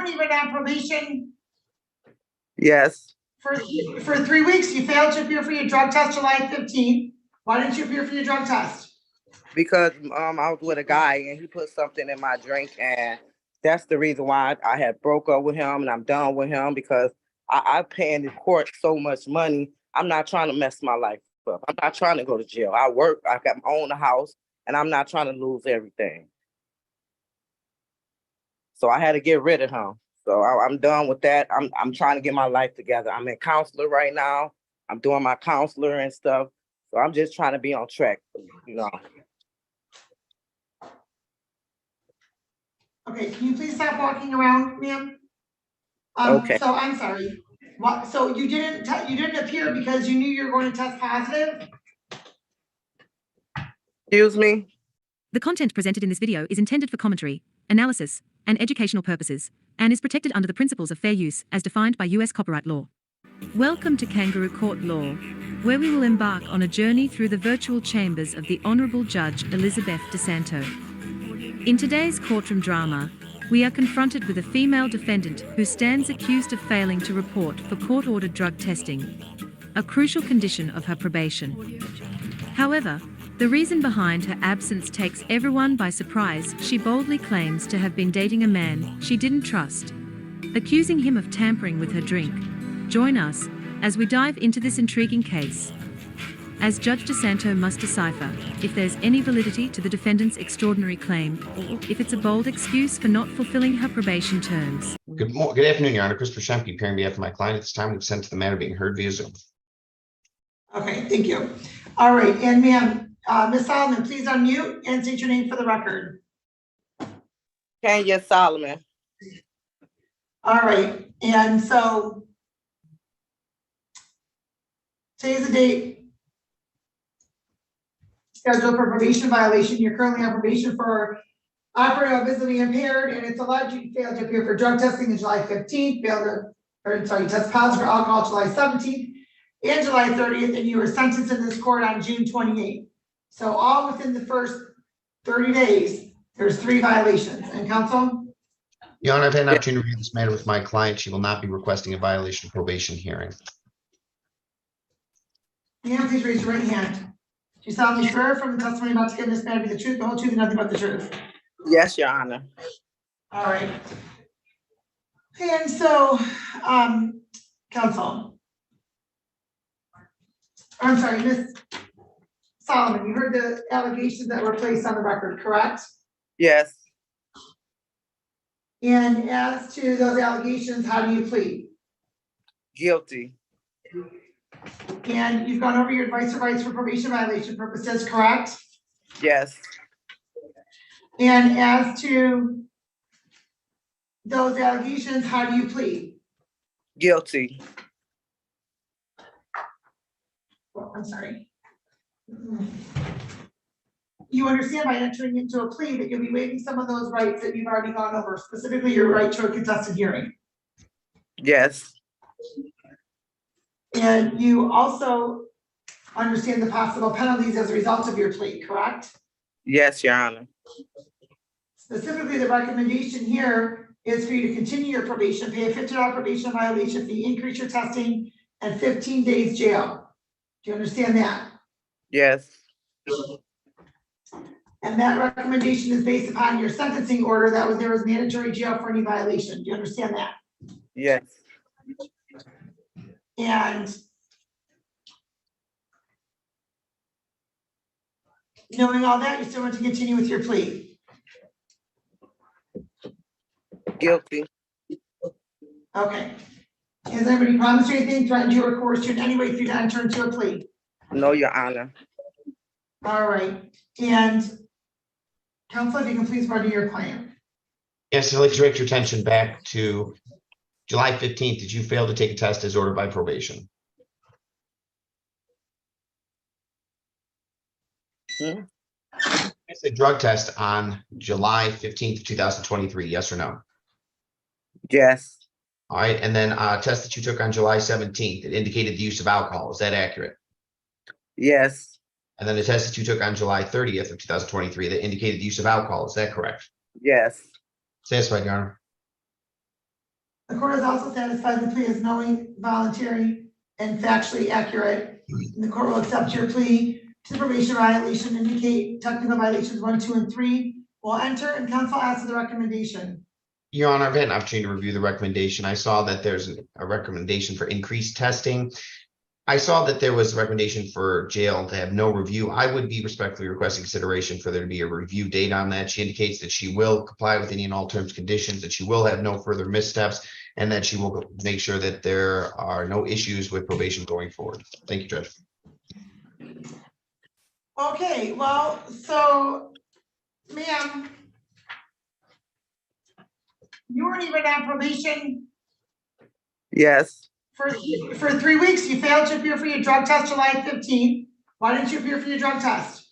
currently been on probation Yes, for 3 weeks. You failed to appear for your drug test July 15th. Why didn't you appear for your drug test? because I was with a guy and he put something in my drink, and that's the reason why I had broke up with him and I'm done with him, because I pay in the court so much money. I'm not trying to mess my life up. I'm not trying to go to jail. I work, I got my own house, and I'm not trying to lose everything. So I had to get rid of him. So I'm done with that. I'm trying to get my life together. I'm in counselor right now. I'm doing my counselor and stuff. So I'm just trying to be on track, you know. Okay, can you please stop walking around, ma'am? Okay. So I'm sorry. What? So you didn't appear because you knew you were going to test positive? Excuse me? The content presented in this video is intended for commentary, analysis, and educational purposes, and is protected under the principles of fair use as defined by U.S. copyright law. Welcome to Kangaroo Court Law, where we will embark on a journey through the virtual chambers of the Honorable Judge Elizabeth DiSanto. In today's courtroom drama, we are confronted with a female defendant who stands accused of failing to report for court-ordered drug testing, a crucial condition of her probation. However, the reason behind her absence takes everyone by surprise. She boldly claims to have been dating a man she didn't trust, accusing him of tampering with her drink. Join us as we dive into this intriguing case, as Judge DiSanto must decipher if there's any validity to the defendant's extraordinary claim, or if it's a bold excuse for not fulfilling her probation terms. Good afternoon, Your Honor. Christopher Shemke, appearing on behalf of my client. At this time, we've sent to the matter being heard via Zoom. Okay, thank you. All right, and ma'am, Ms. Solomon, please unmute and state your name for the record. Kenya Solomon. All right, and so today's the date scheduled for probation violation. You're currently on probation for operating while visibly impaired, and it's alleged you failed to appear for drug testing on July 15th, test positive for alcohol July 17th and July 30th, and you were sentenced in this court on June 28th. So all within the first 30 days, there's 3 violations. And counsel? Your Honor, I've had an opportunity to review this matter with my client. She will not be requesting a violation of probation hearing. Ma'am, please raise your right hand. Do you solemnly swear from the testimony about to give in this matter be the truth, the whole truth, and nothing but the truth? Yes, Your Honor. All right. And so, counsel. I'm sorry, Ms. Solomon, you heard the allegations that were placed on the record, correct? Yes. And as to those allegations, how do you plead? Guilty. And you've gone over your advice or rights for probation violation purposes, correct? Yes. And as to those allegations, how do you plead? Guilty. Oh, I'm sorry. You understand by entering into a plea that you'll be waiving some of those rights that you've already gone over, specifically your right to a contested hearing. Yes. And you also understand the possible penalties as a result of your plea, correct? Yes, Your Honor. Specifically, the recommendation here is for you to continue your probation, pay a $50 probation violation fee, increase your testing, and 15 days jail. Do you understand that? Yes. And that recommendation is based upon your sentencing order that there was mandatory jail for any violation. Do you understand that? Yes. And knowing all that, you still want to continue with your plea? Guilty. Okay. Has anybody promised you anything, threatened you, or coerced you in any way for you to enter into a plea? No, Your Honor. All right. And counsel, if you can please pardon your client. Yes, I'd like to direct your attention back to July 15th. Did you fail to take a test as ordered by probation? It's a drug test on July 15th, 2023. Yes or no? Yes. All right. And then a test that you took on July 17th, it indicated the use of alcohol. Is that accurate? Yes. And then the test that you took on July 30th of 2023 that indicated the use of alcohol. Is that correct? Yes. Satisfied, Your Honor. The court is also satisfied the plea is knowing, voluntary, and factually accurate. And the court will accept your plea to probation violation, indicate technical violations 1, 2, and 3 will enter, and counsel asks for the recommendation. Your Honor, I've had an opportunity to review the recommendation. I saw that there's a recommendation for increased testing. I saw that there was a recommendation for jail to have no review. I would be respectfully requesting consideration for there to be a review date on that. She indicates that she will comply with any and all terms, conditions, that she will have no further missteps, and that she will make sure that there are no issues with probation going forward. Thank you, Judge. Okay, well, so, ma'am, you weren't even on probation Yes, for 3 weeks. You failed to appear for your drug test July 15th. Why didn't you appear for your drug test?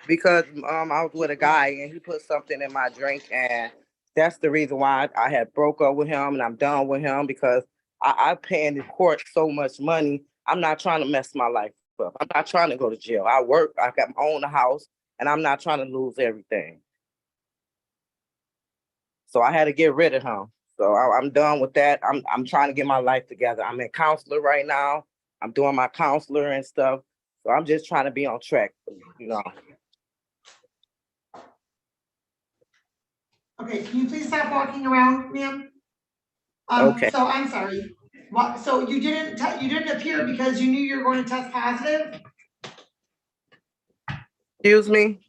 because I was with a guy and he put something in my drink, and that's the reason why I had broke up with him and I'm done with him, because I paying the court so much money. I'm not trying to mess my life up. I'm not trying to go to jail. I work, I got my own house, and I'm not trying to lose everything. So I had to get rid of him. So I'm done with that. I'm trying to get my life together. I'm in counselor right now. I'm doing my counselor and stuff. So I'm just trying to be on track, you know. Okay, can you please stop walking around, ma'am? Okay. So I'm sorry. What? So you didn't appear because you knew you were going to test positive? Excuse me?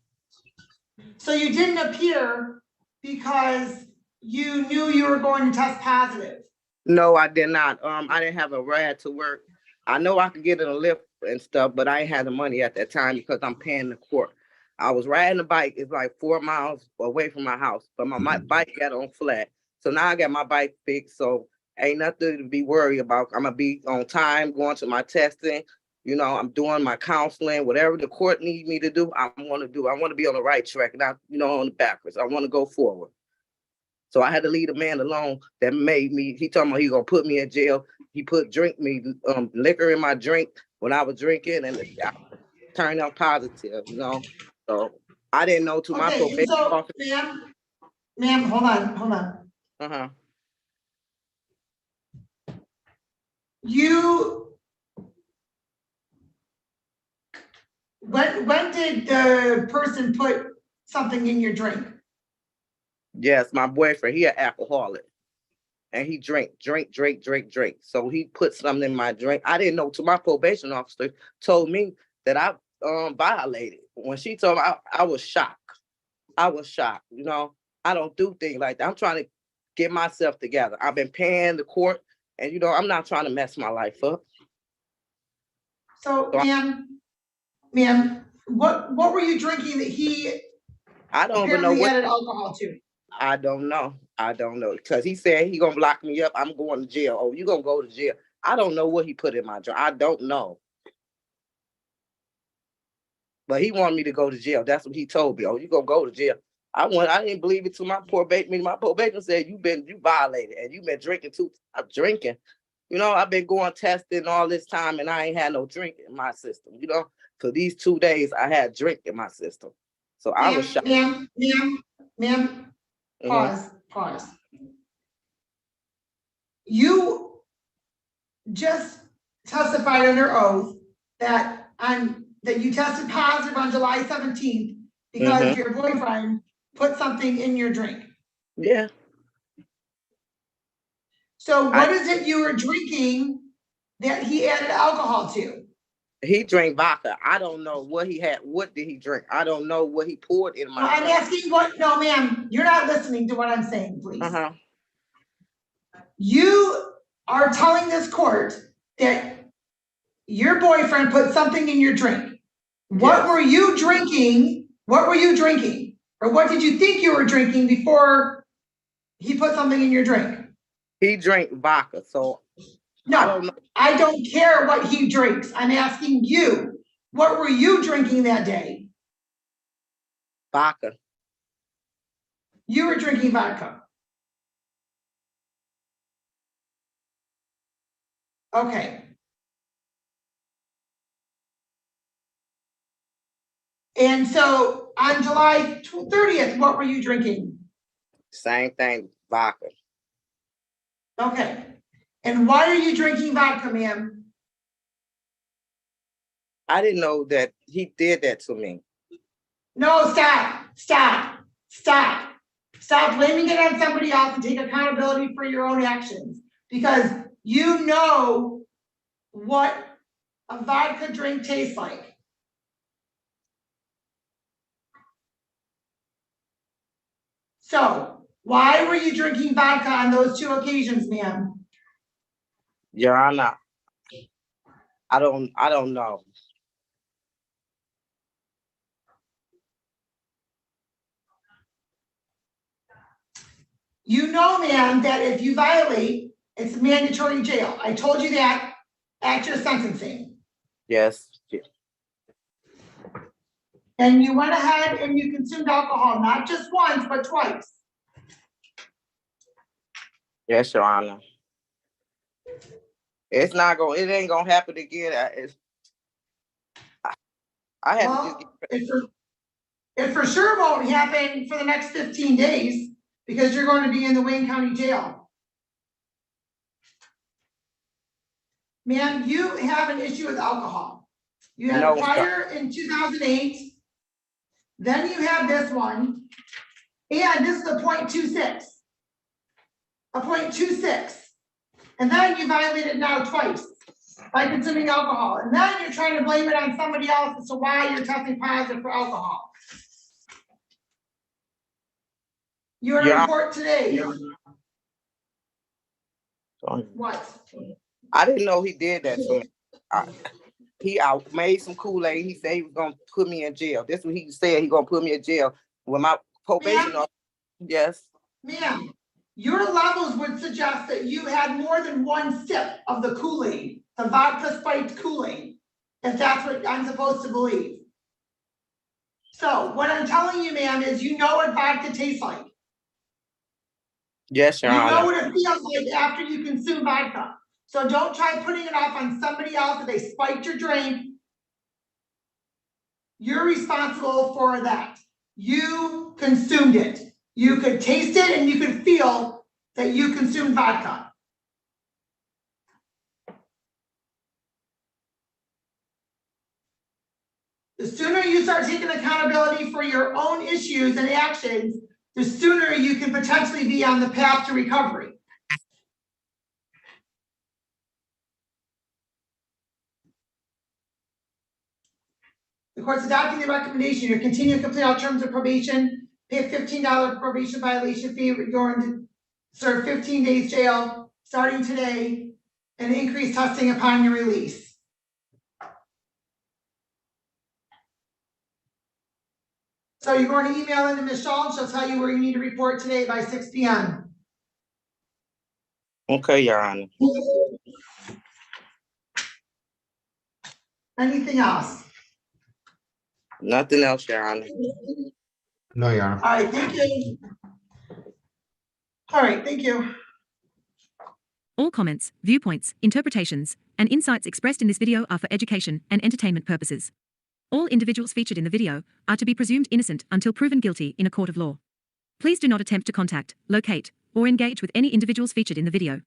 So you didn't appear because you knew you were going to test positive? No, I did not. I didn't have a ride to work. I know I could get in a lift and stuff, but I ain't had the money at that time because I'm paying the court. I was riding a bike. It's like 4 miles away from my house, but my bike got on flat. So now I got my bike fixed. So ain't nothing to be worried about. I'm gonna be on time, going to my testing. You know, I'm doing my counseling, whatever the court needs me to do, I want to do. I want to be on the right track, not, you know, on the backwards. I want to go forward. So I had to leave a man alone that made me, he told me he gonna put me in jail. He put liquor in my drink when I was drinking, and I turned out positive, you know. So I didn't know to my probation officer. Ma'am, hold on. Uh-huh. When did the person put something in your drink? Yes, my boyfriend, he an alcoholic. And he drink. So he put something in my drink. I didn't know till my probation officer told me that I violated. When she told me, I was shocked. You know, I don't do things like that. I'm trying to get myself together. I've been paying the court, and you know, I'm not trying to mess my life up. So ma'am, what were you drinking that he I don't even know what added alcohol to? I don't know. Because he said he gonna lock me up. I'm going to jail. Oh, you gonna go to jail. I don't know what he put in my drink. I don't know. But he wanted me to go to jail. That's what he told me. Oh, you gonna go to jail. I didn't believe it to my probation. My probation said you violated and you've been drinking too. I'm drinking. You know, I've been going testing all this time and I ain't had no drink in my system. You know, for these 2 days I had drink in my system. So I was shocked. Ma'am, pause. You just testified under oath that you tested positive on July 17th because your boyfriend put something in your drink. Yeah. So what is it you were drinking that he added alcohol to? He drank vodka. I don't know what he had. What did he drink? I don't know what he poured in my drink. I'm asking no, ma'am, you're not listening to what I'm saying, please. You are telling this court that your boyfriend put something in your drink. What were you drinking? Or what did you think you were drinking before he put something in your drink? He drank vodka, so no, I don't care what he drinks. I'm asking you, what were you drinking that day? Vodka. You were drinking vodka. Okay. And so on July 30th, what were you drinking? Same thing, vodka. Okay. And why are you drinking vodka, ma'am? I didn't know that he did that to me. No, stop. Stop blaming it on somebody else and take accountability for your own actions. Because you know what a vodka drink tastes like. So, why were you drinking vodka on those 2 occasions, ma'am? Your Honor, I don't know. You know, ma'am, that if you violate, it's mandatory jail. I told you that at your sentencing. Yes. And you went ahead and you consumed alcohol, not just once, but twice. Yes, Your Honor. It ain't gonna happen again. I had to just get. It for sure won't happen for the next 15 days because you're going to be in the Wayne County Jail. Ma'am, you have an issue with alcohol. You had a prior in 2008. Then you have this one. And this is a .26. A .26. And then you violated now twice by consuming alcohol. And then you're trying to blame it on somebody else as to why you're testing positive for alcohol. You are to report today. What? I didn't know he did that to me. He made some Kool-Aid. He said he was gonna put me in jail. That's what he said. He gonna put me in jail when my probation. Yes. Ma'am, your levels would suggest that you had more than 1 sip of the Kool-Aid, the vodka spiked Kool-Aid, if that's what I'm supposed to believe. So what I'm telling you, ma'am, is you know what vodka tastes like. Yes, Your Honor. You know what it feels like after you consume vodka. So don't try putting it off on somebody else if they spiked your drink. You're responsible for that. You consumed it. You could taste it and you could feel that you consumed vodka. The sooner you start taking accountability for your own issues and actions, the sooner you can potentially be on the path to recovery. The court's adopting the recommendation. You're continuing to complete all terms of probation, pay a $15 probation violation fee. You're going to serve 15 days jail starting today and increase testing upon your release. So you're going to email into Ms. Shaw. She'll tell you where you need to report today by 6 p.m. Okay, Your Honor. Anything else? Nothing else, Your Honor. No, Your Honor. All right, thank you. All right, thank you. All comments, viewpoints, interpretations, and insights expressed in this video are for education and entertainment purposes. All individuals featured in the video are to be presumed innocent until proven guilty in a court of law. Please do not attempt to contact, locate, or engage with any individuals featured in the video.